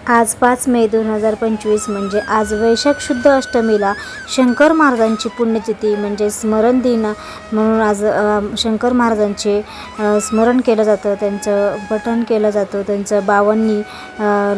आज 5 मे 2025 म्हणजे आज वैशाख शुद्ध अष्टमीला शंकर महाराजांची पुण्यतिथी म्हणजे स्मरण दिन म्हणून आज शंकर महाराजांचे स्मरण केलं जातं, त्यांचं पठण केलं जातं. त्यांचं बावन्नी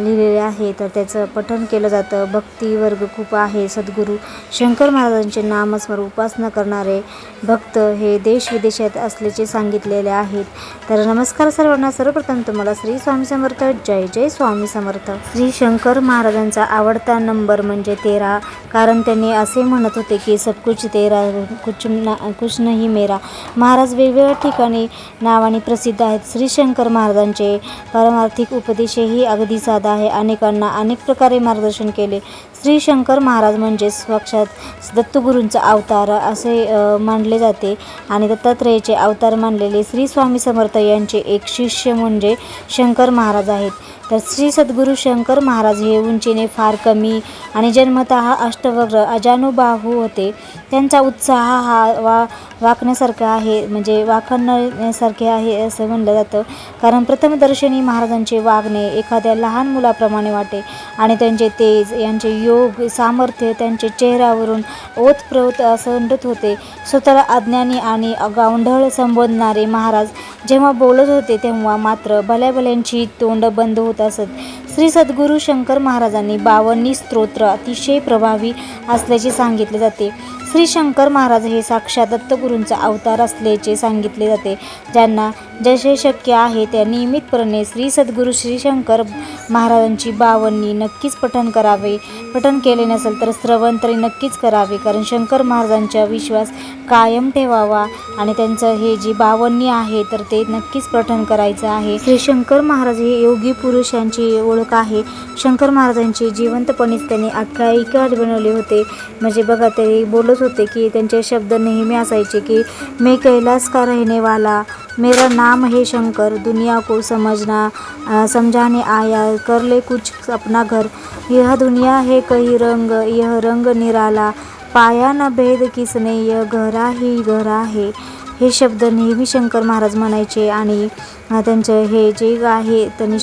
लिहिलेले आहे तर त्याचं पठण केलं जातं. भक्तिवर्ग खूप आहे. सद्गुरू शंकर महाराजांचे नामस्मरण उपासना करणारे भक्त हे देश विदेशात असल्याचे सांगितलेले आहेत. तर नमस्कार सर्वांना. सर्वप्रथम तुम्हाला श्री स्वामी समर्थ. जय जय स्वामी समर्थ. श्री शंकर महाराजांचा आवडता नंबर म्हणजे 13, कारण त्यांनी असे म्हणत होते की सब कुछ तेरा कुछ नहीं मेरा. महाराज वेगवेगळ्या ठिकाणी नावाने प्रसिद्ध आहेत. श्री शंकर महाराजांचे पारमार्थिक उपदेशही अगदी साधा आहे. अनेकांना अनेक प्रकारे मार्गदर्शन केले. श्री शंकर महाराज म्हणजे साक्षात दत्तगुरूंचा अवतार असे मानले जाते आणि दत्तात्रेयाचे अवतार मानलेले श्री स्वामी समर्थ यांचे एक शिष्य म्हणजे शंकर महाराज आहेत. तर श्री सद्गुरू शंकर महाराज हे उंचीने फार कमी आणि जन्मतः अष्टवक्र अजानुबाहू होते. त्यांचा उत्साह हा वाकण्यासारखा आहे, म्हणजे वाखाणण्यासारखे आहे असं म्हणलं जातं. कारण प्रथमदर्शनी महाराजांचे वागणे एखाद्या लहान मुलाप्रमाणे वाटे आणि त्यांचे तेज, यांचे योग, सामर्थ्य त्यांचे चेहऱ्यावरून ओतप्रोत असंडत होते. स्वतःला अज्ञानी आणि गावंढळ संबोधणारे महाराज जेव्हा बोलत होते तेव्हा मात्र भल्याभल्यांची तोंड बंद होत असत. श्री सद्गुरू शंकर महाराजांनी 52 स्तोत्र अतिशय प्रभावी असल्याचे सांगितले जाते. श्री शंकर महाराज हे साक्षात दत्तगुरूंचा अवतार असल्याचे सांगितले जाते. ज्यांना जसे शक्य आहे त्या नियमितपणे श्री सद्गुरू श्री शंकर महाराजांची 52 नक्कीच पठण करावे. पठण केले नसेल तर श्रवण तरी नक्कीच करावे, कारण शंकर महाराजांचा विश्वास कायम ठेवावा आणि त्यांचं हे जी 52 आहे तर ते नक्कीच पठण करायचं आहे. श्री शंकर महाराज हे योगी पुरुषांची ओळख आहे. शंकर महाराजांची जिवंतपणेच त्यांनी आख्यायिका बनवले होते. म्हणजे बघा, ते बोलत होते की त्यांचे शब्द नेहमी असायचे की मैं कैलास का रहने वाला, मेरा नाम है शंकर, दुनिया को समझाने आया, कर ले कुछ अपना घर, यह दुनिया है कहीं रंग, यह रंग निराला, पाया न भेद किसने, यह गहरा ही गहरा है. हे शब्द नेहमी शंकर महाराज म्हणायचे आणि त्यांचं हे जे आहे त्यांनी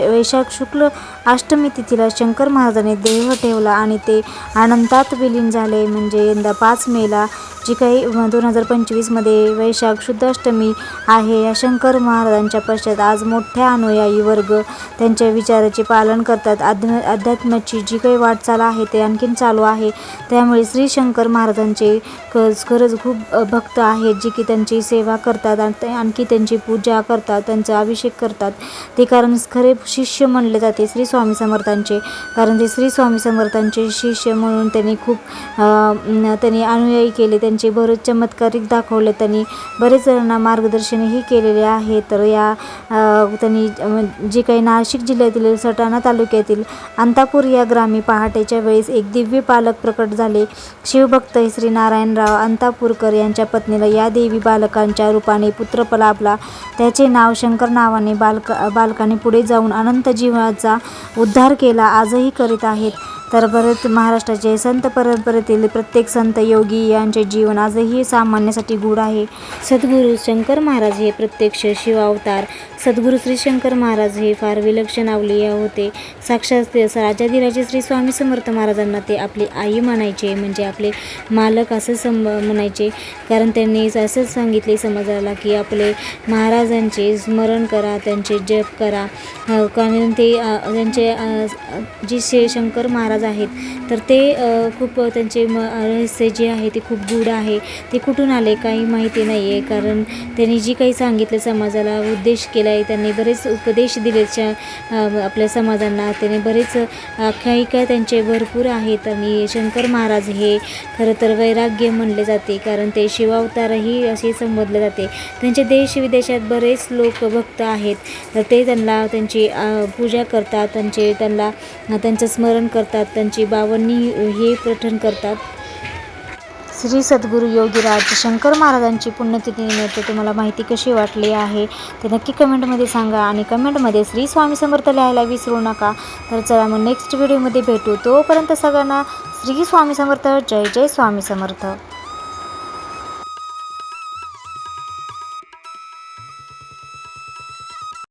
वैशाख शुक्ल अष्टमी तिथीला शंकर महाराजांनी देह ठेवला आणि ते अनंतात विलीन झाले. म्हणजे यंदा 5 मेला जी काही 2025मध्ये वैशाख शुद्ध अष्टमी आहे, या शंकर महाराजांच्या पश्चात आज मोठ्या अनुयायी वर्ग त्यांच्या विचाराचे पालन करतात. अध्यात्माची जी काही वाटचाल आहे ते आणखीन चालू आहे. त्यामुळे श्री शंकर महाराजांचे खरंच खूप भक्त आहेत जे की त्यांची सेवा करतात आणि आणखी त्यांची पूजा करतात, त्यांचा अभिषेक करतात. ते कारण खरे शिष्य म्हणले जाते श्री स्वामी समर्थांचे, कारण ते श्री स्वामी समर्थांचे शिष्य म्हणून त्यांनी खूप त्यांनी अनुयायी केले. त्यांचे बरेच चमत्कारिक दाखवले. त्यांनी बरेच जणांना मार्गदर्शनही केलेले आहे. तर या त्यांनी जे काही नाशिक जिल्ह्यातील सटाणा तालुक्यातील अंतापूर या ग्रामी पहाटेच्या वेळेस एक दिव्य पालक प्रकट झाले. शिवभक्त श्री नारायणराव अंतापूरकर यांच्या पत्नीला या देवी बालकांच्या रूपाने पुत्र लाभला. त्याचे नाव शंकर नावाने बालकाने पुढे जाऊन अनंत जीवाचा उद्धार केला, आजही करीत आहेत. तर बरेच महाराष्ट्राचे संत परंपरेतील प्रत्येक संत योगी यांचे जीवन आजही सामान्यासाठी गूढ आहे. सद्गुरू शंकर महाराज हे प्रत्यक्ष शिवावतार. सद्गुरू श्री शंकर महाराज हे फार विलक्षण अवलिया होते. साक्षात राजाधिराजे श्री स्वामी समर्थ महाराजांना ते आपली आई म्हणायचे, म्हणजे आपले मालक असं म्हणायचे. कारण त्यांनी असं सांगितले समाजाला की आपले महाराजांचे स्मरण करा, त्यांचे जप करा. कारण ते त्यांचे जे शंकर महाराज आहेत तर ते खूप त्यांचे रहस्य जे आहे ते खूप गूढ आहे. ते कुठून आले काही माहिती नाही आहे, कारण त्यांनी जी काही सांगितलं समाजाला उद्देश केला आहे, त्यांनी बरेच उपदेश दिले आपल्या समाजांना. त्यांनी बरेच आख्यायिका त्यांचे भरपूर आहेत. आणि शंकर महाराज हे खरं तर वैराग्य म्हणले जाते, कारण ते शिवावतारही असे संबोधले जाते. त्यांचे देश विदेशात बरेच लोक भक्त आहेत. तर ते त्यांना त्यांची पूजा करतात, त्यांचं स्मरण करतात, त्यांची 52 हे पठण करतात. श्री सद्गुरू योगीराज शंकर महाराजांची पुण्यतिथीनिमित्त तुम्हाला माहिती कशी वाटली आहे ते नक्की कमेंटमध्ये सांगा आणि कमेंटमध्ये श्री स्वामी समर्थ लिहायला विसरू नका. तर चला मग नेक्स्ट व्हिडिओमध्ये भेटू. तोपर्यंत सगळ्यांना श्री स्वामी समर्थ. जय जय स्वामी समर्थ.